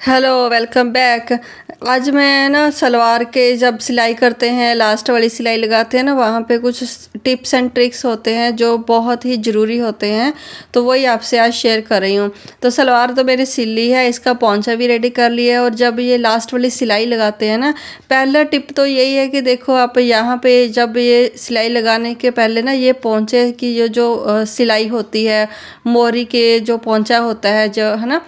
Hello, welcome back. आज मैं ना सलवार के जब सिलाई करते हैं, लास्ट वाली सिलाई लगाते हैं ना, वहाँ पे कुछ टिप्स एंड ट्रिक्स होते हैं जो बहुत ही ज़रूरी होते हैं। तो वही आपसे आज शेयर कर रही हूँ। तो सलवार तो मेरी सिल ली है, इसका पोंचा भी रेडी कर लिया है। और जब ये लास्ट वाली सिलाई लगाते हैं ना, पहला टिप तो यही है कि देखो आप यहाँ पे जब ये सिलाई लगाने के पहले ना, ये पोंचे की जो सिलाई होती है, मोरी के जो पोंचा होता है जो है ना,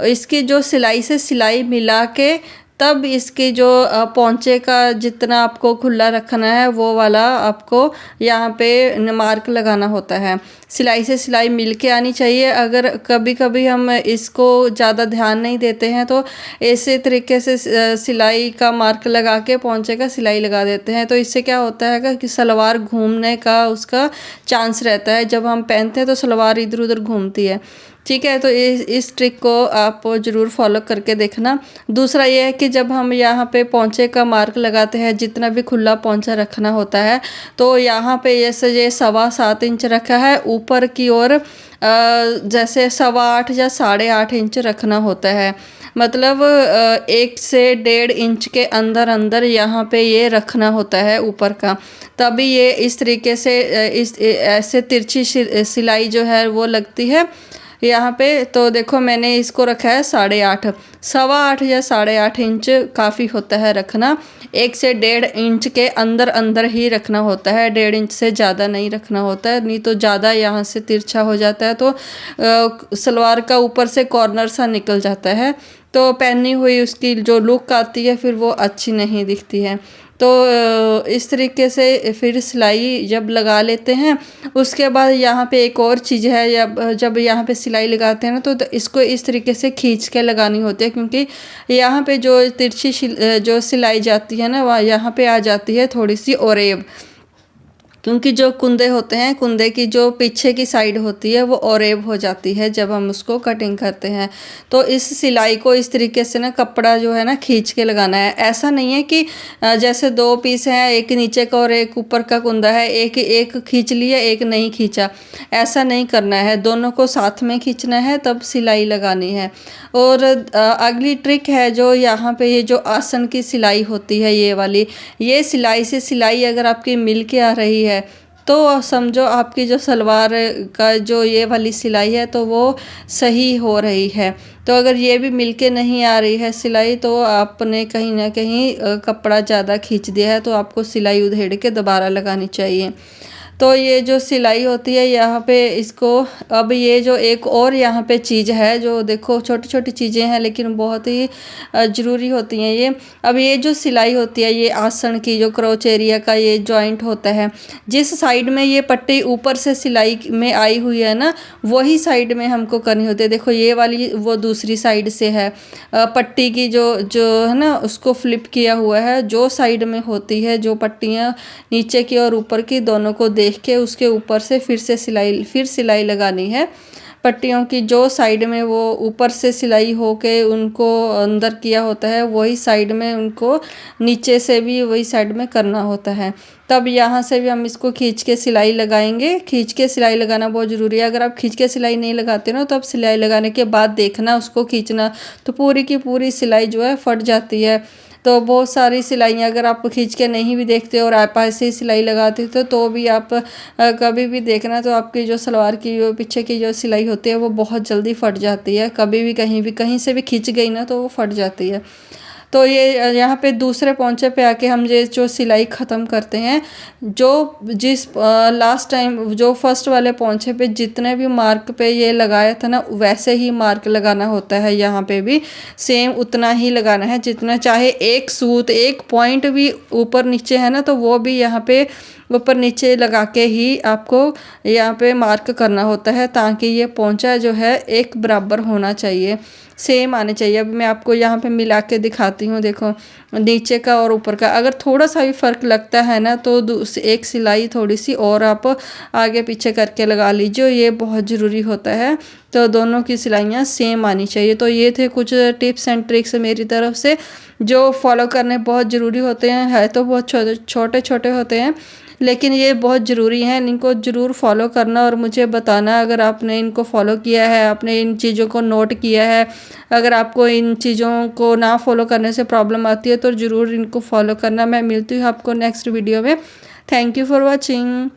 इसकी जो सिलाई से सिलाई मिला के तब इसकी जो पोंचे का जितना आपको खुला रखना है वो वाला आपको यहाँ पे मार्क लगाना होता है। सिलाई से सिलाई मिल के आनी चाहिए। अगर कभी कभी हम इसको ज़्यादा ध्यान नहीं देते हैं तो ऐसे तरीके से सिलाई का मार्क लगा के पोंचे का सिलाई लगा देते हैं। तो इससे क्या होता है कि सलवार घूमने का उसका चांस रहता है। जब हम पहनते हैं तो सलवार इधर उधर घूमती है। ठीक है, तो इस ट्रिक को आप ज़रूर फॉलो करके देखना। दूसरा ये है कि जब हम यहाँ पे पोंचे का मार्क लगाते हैं, जितना भी खुला पोंचा रखना होता है, तो यहाँ पे जैसे ये 7.25 इंच रखा है, ऊपर की ओर जैसे 8.25 या 8.5 इंच रखना होता है। मतलब 1 से 1.5 इंच के अंदर अंदर यहाँ पे ये रखना होता है ऊपर का। तभी ये इस तरीके से ऐसे तिरछी सिलाई जो है वो लगती है यहाँ पे। तो देखो मैंने इसको रखा है 8.5, 8.25 या 8.5 इंच काफ़ी होता है रखना। 1 से 1.5 इंच के अंदर अंदर ही रखना होता है, 1.5 इंच से ज़्यादा नहीं रखना होता है, नहीं तो ज़्यादा यहाँ से तिरछा हो जाता है तो सलवार का ऊपर से कॉर्नर सा निकल जाता है। तो पहनी हुई उसकी जो लुक आती है फिर वो अच्छी नहीं दिखती है। तो इस तरीके से फिर सिलाई जब लगा लेते हैं, उसके बाद यहाँ पे एक और चीज़ है। जब यहाँ पे सिलाई लगाते हैं ना, तो इसको इस तरीके से खींच के लगानी होती है, क्योंकि यहाँ पे जो तिरछी जो सिलाई जाती है ना, वह यहाँ पे आ जाती है थोड़ी सी ओरेब। क्योंकि जो कुंदे होते हैं, कुंदे की जो पीछे की साइड होती है वो ओरेब हो जाती है जब हम उसको कटिंग करते हैं। तो इस सिलाई को इस तरीके से ना कपड़ा जो है ना खींच के लगाना है। ऐसा नहीं है कि जैसे 2 पीस हैं, एक नीचे का और एक ऊपर का कुंदा है, एक एक खींच लिया एक नहीं खींचा, ऐसा नहीं करना है। दोनों को साथ में खींचना है तब सिलाई लगानी है। और अगली ट्रिक है जो यहाँ पे ये जो आसन की सिलाई होती है, ये वाली, ये सिलाई से सिलाई अगर आपकी मिल के आ रही है तो समझो आपकी जो सलवार का जो ये वाली सिलाई है तो वो सही हो रही है। तो अगर ये भी मिलके नहीं आ रही है सिलाई, तो आपने कहीं ना कहीं कपड़ा ज़्यादा खींच दिया है, तो आपको सिलाई उधेड़ के दोबारा लगानी चाहिए। तो ये जो सिलाई होती है यहाँ पे इसको, अब ये जो एक और यहाँ पे चीज़ है जो देखो छोटी छोटी चीज़ें हैं लेकिन बहुत ही ज़रूरी होती हैं ये। अब ये जो सिलाई होती है, ये आसन की जो क्रोच एरिया का ये जॉइंट होता है, जिस साइड में ये पट्टी ऊपर से सिलाई में आई हुई है ना, वही साइड में हमको करनी होती है। देखो ये वाली वो दूसरी साइड से है, पट्टी की जो जो है ना उसको फ्लिप किया हुआ है। जो साइड में होती है, जो पट्टियाँ नीचे की और ऊपर की दोनों को देख के उसके ऊपर से फिर सिलाई लगानी है। पट्टियों की जो साइड में वो ऊपर से सिलाई होके उनको अंदर किया होता है, वही साइड में उनको नीचे से भी वही साइड में करना होता है। तब यहाँ से भी हम इसको खींच के सिलाई लगाएंगे। खींच के सिलाई लगाना बहुत ज़रूरी है। अगर आप खींच के सिलाई नहीं लगाते ना, तो अब सिलाई लगाने के बाद देखना उसको खींचना, तो पूरी की पूरी सिलाई जो है फट जाती है। तो बहुत सारी सिलाइयाँ अगर आप खींच के नहीं भी देखते और आप ऐसे ही सिलाई लगाते तो भी आप कभी भी देखना, तो आपकी जो सलवार की जो पीछे की जो सिलाई होती है वो बहुत जल्दी फट जाती है। कभी भी कहीं से भी खींच गई ना तो वो फट जाती है। तो ये यहाँ पे दूसरे पोंचे पे आके हम ये जो सिलाई ख़त्म करते हैं, जो जिस लास्ट टाइम जो फर्स्ट वाले पोंचे पे जितने भी मार्क पे ये लगाया था ना, वैसे ही मार्क लगाना होता है। यहाँ पे भी सेम उतना ही लगाना है जितना, चाहे एक सूत एक पॉइंट भी ऊपर नीचे है ना, तो वो भी यहाँ पे ऊपर नीचे लगा के ही आपको यहाँ पे मार्क करना होता है, ताकि ये पोंचा जो है एक बराबर होना चाहिए, सेम आने चाहिए। अब मैं आपको यहाँ पे मिला के दिखाती हूँ। देखो नीचे का और ऊपर का अगर थोड़ा सा भी फ़र्क लगता है ना, तो एक सिलाई थोड़ी सी और आप आगे पीछे करके लगा लीजिए। ये बहुत ज़रूरी होता है तो दोनों की सिलाइयाँ सेम आनी चाहिए। तो ये थे कुछ टिप्स एंड ट्रिक्स मेरी तरफ से जो फॉलो करने बहुत ज़रूरी होते हैं। है तो बहुत छोटे छोटे होते हैं, लेकिन ये बहुत ज़रूरी हैं, इनको ज़रूर फॉलो करना और मुझे बताना अगर आपने इनको फॉलो किया है, आपने इन चीज़ों को नोट किया है। अगर आपको इन चीज़ों को ना फॉलो करने से प्रॉब्लम आती है तो ज़रूर इनको फॉलो करना। मैं मिलती हूँ आपको नेक्स्ट वीडियो में। Thank you for watching.